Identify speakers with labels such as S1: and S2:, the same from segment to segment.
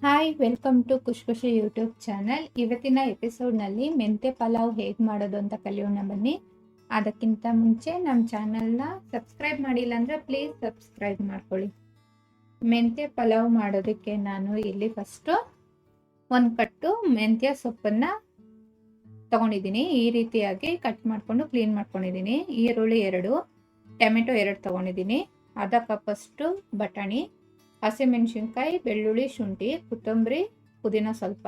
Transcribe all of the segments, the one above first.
S1: Hi welcome to ಖುಷ್ ಖುಷಿ YouTube channel. ಇವತ್ತಿನ ಎಪಿಸೋಡ್ನಲ್ಲಿ ಮೆಂತ್ಯ ಪಲಾವ್ ಹೇಗೆ ಮಾಡೋದು ಅಂತ ಕಲಿಯೋಣ ಬನ್ನಿ. ಅದಕ್ಕಿಂತ ಮುಂಚೆ ನಮ್ಮ ಚಾನಲ್ನ ಸಬ್ಸ್ಕ್ರೈಬ್ ಮಾಡಿಲ್ಲ ಅಂದರೆ ಪ್ಲೀಸ್ ಸಬ್ಸ್ಕ್ರೈಬ್ ಮಾಡ್ಕೊಳ್ಳಿ. ಮೆಂತ್ಯ ಪಲಾವ್ ಮಾಡೋದಕ್ಕೆ ನಾನು ಇಲ್ಲಿ ಫಸ್ಟು ಒಂದು ಕಟ್ಟು ಮೆಂತ್ಯ ಸೊಪ್ಪನ್ನು ತೊಗೊಂಡಿದ್ದೀನಿ. ಈ ರೀತಿಯಾಗಿ ಕಟ್ ಮಾಡಿಕೊಂಡು ಕ್ಲೀನ್ ಮಾಡ್ಕೊಂಡಿದ್ದೀನಿ. ಈರುಳ್ಳಿ 2, ಟೊಮೆಟೊ 2 ತೊಗೊಂಡಿದ್ದೀನಿ. ಅರ್ಧ ಕಪ್ಪಷ್ಟು ಬಟಾಣಿ, ಹಸಿಮೆಣಸಿನ್ಕಾಯಿ, ಬೆಳ್ಳುಳ್ಳಿ, ಶುಂಠಿ, ಕೊತ್ತಂಬರಿ, ಪುದೀನ ಸ್ವಲ್ಪ,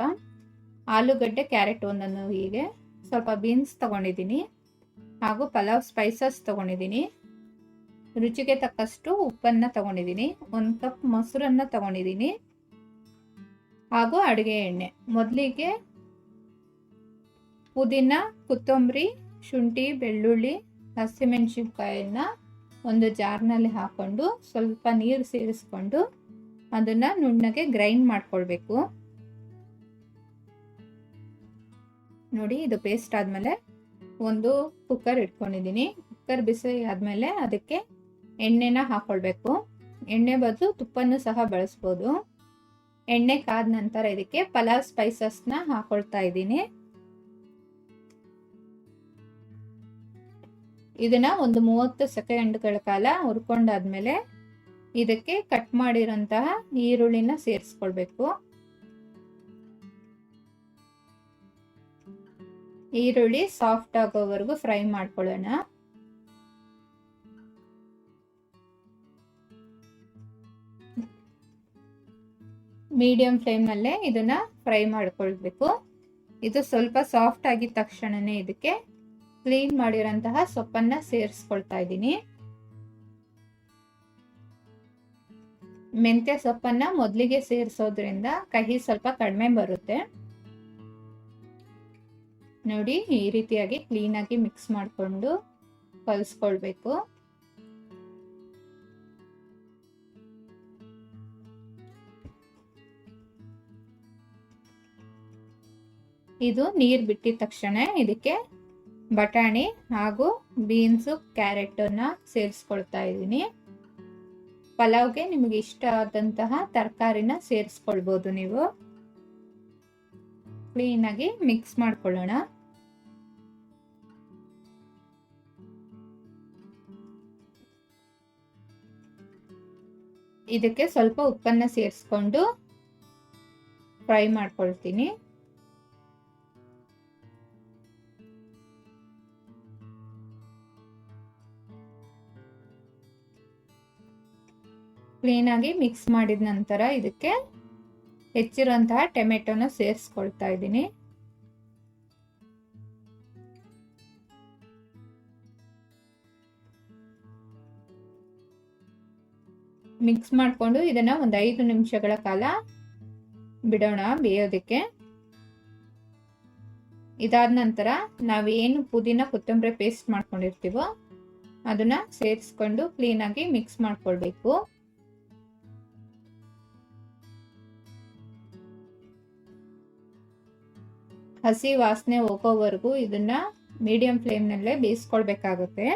S1: ಆಲೂಗಡ್ಡೆ, ಕ್ಯಾರೆಟ್ ಒಂದನ್ನು, ಹೀಗೆ ಸ್ವಲ್ಪ ಬೀನ್ಸ್ ತೊಗೊಂಡಿದ್ದೀನಿ. ಹಾಗೂ ಪಲಾವ್ ಸ್ಪೈಸಸ್ ತೊಗೊಂಡಿದ್ದೀನಿ. ರುಚಿಗೆ ತಕ್ಕಷ್ಟು ಉಪ್ಪನ್ನು ತೊಗೊಂಡಿದ್ದೀನಿ. 1 ಕಪ್ ಮೊಸರನ್ನು ತೊಗೊಂಡಿದ್ದೀನಿ. ಹಾಗೂ ಅಡುಗೆ ಎಣ್ಣೆ. ಮೊದಲಿಗೆ ಪುದೀನ, ಕೊತ್ತಂಬರಿ, ಶುಂಠಿ, ಬೆಳ್ಳುಳ್ಳಿ, ಹಸಿಮೆಣಸಿನ್ಕಾಯನ್ನ ಒಂದು ಜಾರ್ನಲ್ಲಿ ಹಾಕ್ಕೊಂಡು ಸ್ವಲ್ಪ ನೀರು ಸೇರಿಸ್ಕೊಂಡು ಅದನ್ನು ನುಣ್ಣಗೆ ಗ್ರೈಂಡ್ ಮಾಡ್ಕೊಳ್ಬೇಕು. ನೋಡಿ, ಇದು ಪೇಸ್ಟ್ ಆದಮೇಲೆ ಒಂದು ಕುಕ್ಕರ್ ಇಟ್ಕೊಂಡಿದ್ದೀನಿ. ಕುಕ್ಕರ್ ಬಿಸಿ ಆದಮೇಲೆ ಅದಕ್ಕೆ ಎಣ್ಣೆನ ಹಾಕ್ಕೊಳ್ಬೇಕು. ಎಣ್ಣೆ ಬದಲು ತುಪ್ಪನೂ ಸಹ ಬಳಸ್ಬೋದು. ಎಣ್ಣೆ ಕಾದ ನಂತರ ಇದಕ್ಕೆ ಪಲಾವ್ ಸ್ಪೈಸಸ್ನ ಹಾಕೊಳ್ತಾ ಇದ್ದೀನಿ. ಇದನ್ನ ಒಂದು 30 ಸೆಕೆಂಡ್ಗಳ ಕಾಲ ಹುರ್ಕೊಂಡಾದ್ಮೇಲೆ ಇದಕ್ಕೆ ಕಟ್ ಮಾಡಿರೋಂತಹ ಈರುಳ್ಳಿನ ಸೇರಿಸ್ಕೊಳ್ಬೇಕು. ಈರುಳ್ಳಿ ಸಾಫ್ಟ್ ಆಗೋವರೆಗೂ ಫ್ರೈ ಮಾಡ್ಕೊಳ್ಳೋಣ. ಮೀಡಿಯಂ ಫ್ಲೇಮ್ನಲ್ಲೇ ಇದನ್ನ ಫ್ರೈ ಮಾಡ್ಕೊಳ್ಬೇಕು. ಇದು ಸ್ವಲ್ಪ ಸಾಫ್ಟ್ ಆಗಿದ ತಕ್ಷಣನೇ ಇದಕ್ಕೆ ಕ್ಲೀನ್ ಮಾಡಿರೋಂತಹ ಸೊಪ್ಪನ್ನ ಸೇರಿಸ್ಕೊಳ್ತಾ ಇದ್ದೀನಿ. ಮೆಂತ್ಯ ಸೊಪ್ಪನ್ನ ಮೊದಲಿಗೆ ಸೇರಿಸೋದ್ರಿಂದ ಕಹಿ ಸ್ವಲ್ಪ ಕಡಿಮೆ ಬರುತ್ತೆ. ನೋಡಿ, ಈ ರೀತಿಯಾಗಿ ಕ್ಲೀನಾಗಿ ಮಿಕ್ಸ್ ಮಾಡಿಕೊಂಡು ಕಲಿಸ್ಕೊಳ್ಬೇಕು. ಇದು ನೀರು ಬಿಟ್ಟಿದ ತಕ್ಷಣ ಇದಕ್ಕೆ ಬಟಾಣಿ ಹಾಗೂ ಬೀನ್ಸು, ಕ್ಯಾರೆಟನ್ನ ಸೇರಿಸ್ಕೊಳ್ತಾ ಇದ್ದೀನಿ. ಪಲಾವ್ಗೆ ನಿಮಗೆ ಇಷ್ಟ ಆದಂತಹ ತರಕಾರಿನ ಸೇರಿಸ್ಕೊಳ್ಬೋದು. ನೀವು ಕ್ಲೀನಾಗಿ ಮಿಕ್ಸ್ ಮಾಡ್ಕೊಳ್ಳೋಣ. ಇದಕ್ಕೆ ಸ್ವಲ್ಪ ಉಪ್ಪನ್ನ ಸೇರಿಸ್ಕೊಂಡು ಫ್ರೈ ಮಾಡ್ಕೊಳ್ತೀನಿ. ಕ್ಲೀನಾಗಿ ಮಿಕ್ಸ್ ಮಾಡಿದ ನಂತರ ಇದಕ್ಕೆ ಹೆಚ್ಚಿರುವಂತಹ ಟೊಮೆಟೊನ ಸೇರಿಸ್ಕೊಳ್ತಾ ಇದ್ದೀನಿ. ಮಿಕ್ಸ್ ಮಾಡಿಕೊಂಡು ಇದನ್ನ ಒಂದು 5 ನಿಮಿಷಗಳ ಕಾಲ ಬಿಡೋಣ ಬೇಯೋದಕ್ಕೆ. ಇದಾದ ನಂತರ ನಾವೇನು ಪುದೀನ, ಕೊತ್ತಂಬರಿ ಪೇಸ್ಟ್ ಮಾಡ್ಕೊಂಡಿರ್ತೀವೋ ಅದನ್ನ ಸೇರಿಸ್ಕೊಂಡು ಕ್ಲೀನಾಗಿ ಮಿಕ್ಸ್ ಮಾಡ್ಕೊಳ್ಬೇಕು. ಹಸಿ ವಾಸನೆ ಹೋಗೋವರೆಗೂ ಇದನ್ನ ಮೀಡಿಯಂ ಫ್ಲೇಮ್ನಲ್ಲೇ ಬೇಯಿಸ್ಕೊಳ್ಬೇಕಾಗುತ್ತೆ.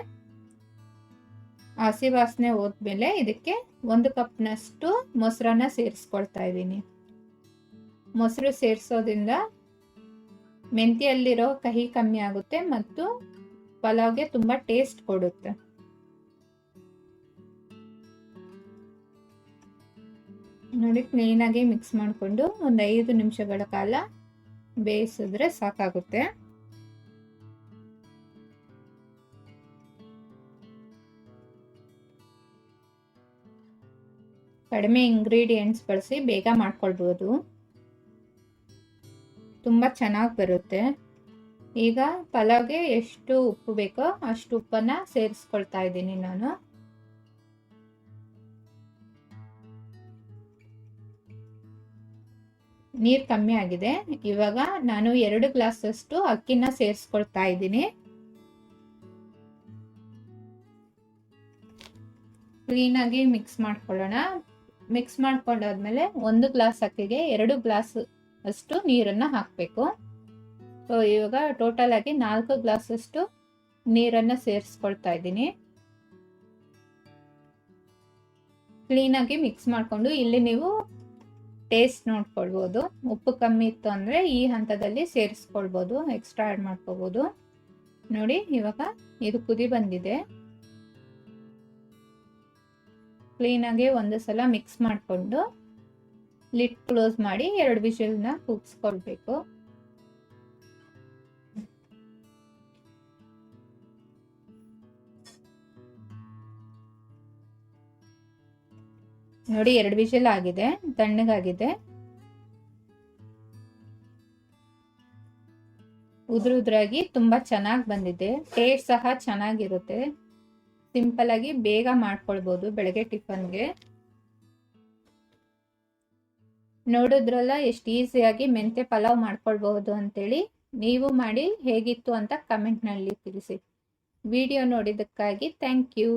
S1: ಹಸಿ ವಾಸನೆ ಹೋದ್ಮೇಲೆ ಇದಕ್ಕೆ 1 ಕಪ್ನಷ್ಟು ಮೊಸರನ್ನ ಸೇರಿಸ್ಕೊಳ್ತಾ ಇದ್ದೀನಿ. ಮೊಸರು ಸೇರಿಸೋದ್ರಿಂದ ಮೆಂತ್ಯಲ್ಲಿರೋ ಕಹಿ ಕಮ್ಮಿ ಆಗುತ್ತೆ ಮತ್ತು ಪಲಾವ್ಗೆ ತುಂಬಾ ಟೇಸ್ಟ್ ಕೊಡುತ್ತೆ. ನೋಡಿ, ಕ್ಲೀನಾಗಿ ಮಿಕ್ಸ್ ಮಾಡಿಕೊಂಡು ಒಂದು 5 ನಿಮಿಷಗಳ ಕಾಲ ಬೇಯಿಸಿದ್ರೆ ಸಾಕಾಗುತ್ತೆ. ಕಡಿಮೆ ಇಂಗ್ರೀಡಿಯೆಂಟ್ಸ್ ಬಳಸಿ ಬೇಗ ಮಾಡ್ಕೊಳ್ಬೋದು. ತುಂಬಾ ಚೆನ್ನಾಗಿ ಬರುತ್ತೆ. ಈಗ ಪಲಾವ್ಗೆ ಎಷ್ಟು ಉಪ್ಪು ಬೇಕೋ ಅಷ್ಟು ಉಪ್ಪನ್ನ ಸೇರಿಸ್ಕೊಳ್ತಾ ಇದ್ದೀನಿ ನಾನು. ನೀರು ಕಮ್ಮಿ ಆಗಿದೆ. ಇವಾಗ ನಾನು 2 ಗ್ಲಾಸಷ್ಟು ಅಕ್ಕಿನ ಸೇರಿಸ್ಕೊಳ್ತಾ ಇದ್ದೀನಿ. ಕ್ಲೀನಾಗಿ ಮಿಕ್ಸ್ ಮಾಡ್ಕೊಳ್ಳೋಣ. ಮಿಕ್ಸ್ ಮಾಡ್ಕೊಂಡಾದ್ಮೇಲೆ 1 ಗ್ಲಾಸ್ ಅಕ್ಕಿಗೆ 2 ಗ್ಲಾಸ್ ಅಷ್ಟು ನೀರನ್ನ ಹಾಕಬೇಕು. ಸೊ ಇವಾಗ ಟೋಟಲ್ ಆಗಿ 4 ಗ್ಲಾಸ್ ಅಷ್ಟು ನೀರನ್ನ ಸೇರಿಸ್ಕೊಳ್ತಾ ಇದ್ದೀನಿ. ಕ್ಲೀನಾಗಿ ಮಿಕ್ಸ್ ಮಾಡಿಕೊಂಡು ಇಲ್ಲಿ ನೀವು ಟೇಸ್ಟ್ ನೋಡ್ಕೊಳ್ಬೋದು. ಉಪ್ಪು ಕಮ್ಮಿ ಇತ್ತು ಅಂದರೆ ಈ ಹಂತದಲ್ಲಿ ಸೇರಿಸ್ಕೊಳ್ಬೋದು, ಎಕ್ಸ್ಟ್ರಾ ಆ್ಯಡ್ ಮಾಡ್ಕೋಬೋದು. ನೋಡಿ ಇವಾಗ ಇದು ಕುದಿ ಬಂದಿದೆ. ಕ್ಲೀನಾಗಿ ಒಂದು ಸಲ ಮಿಕ್ಸ್ ಮಾಡಿಕೊಂಡು ಲಿಡ್ ಕ್ಲೋಸ್ ಮಾಡಿ 2 ವಿಷಲ್ನ ಕೂಗಿಸ್ಕೊಳ್ಬೇಕು. ನೋಡಿ 2 ವಿಷಲ್ ಆಗಿದೆ, ತಣ್ಣಗಾಗಿದೆ. ಉದುರಾಗಿ ತುಂಬಾ ಚೆನ್ನಾಗಿ ಬಂದಿದೆ. ಟೇಸ್ಟ್ ಸಹ ಚೆನ್ನಾಗಿರುತ್ತೆ. ಸಿಂಪಲ್ ಆಗಿ ಬೇಗ ಮಾಡ್ಕೊಳ್ಬೋದು ಬೆಳಗ್ಗೆ ಟಿಫನ್ಗೆ. ನೋಡಿದ್ರಲ್ಲ ಎಷ್ಟು ಈಸಿಯಾಗಿ ಮೆಂತೆ ಪಲಾವ್ ಮಾಡ್ಕೊಳ್ಬಹುದು ಅಂತೇಳಿ. ನೀವು ಮಾಡಿ ಹೇಗಿತ್ತು ಅಂತ ಕಮೆಂಟ್ನಲ್ಲಿ ತಿಳಿಸಿ. ವಿಡಿಯೋ ನೋಡಿದ್ದಕ್ಕಾಗಿ ಥ್ಯಾಂಕ್ ಯು.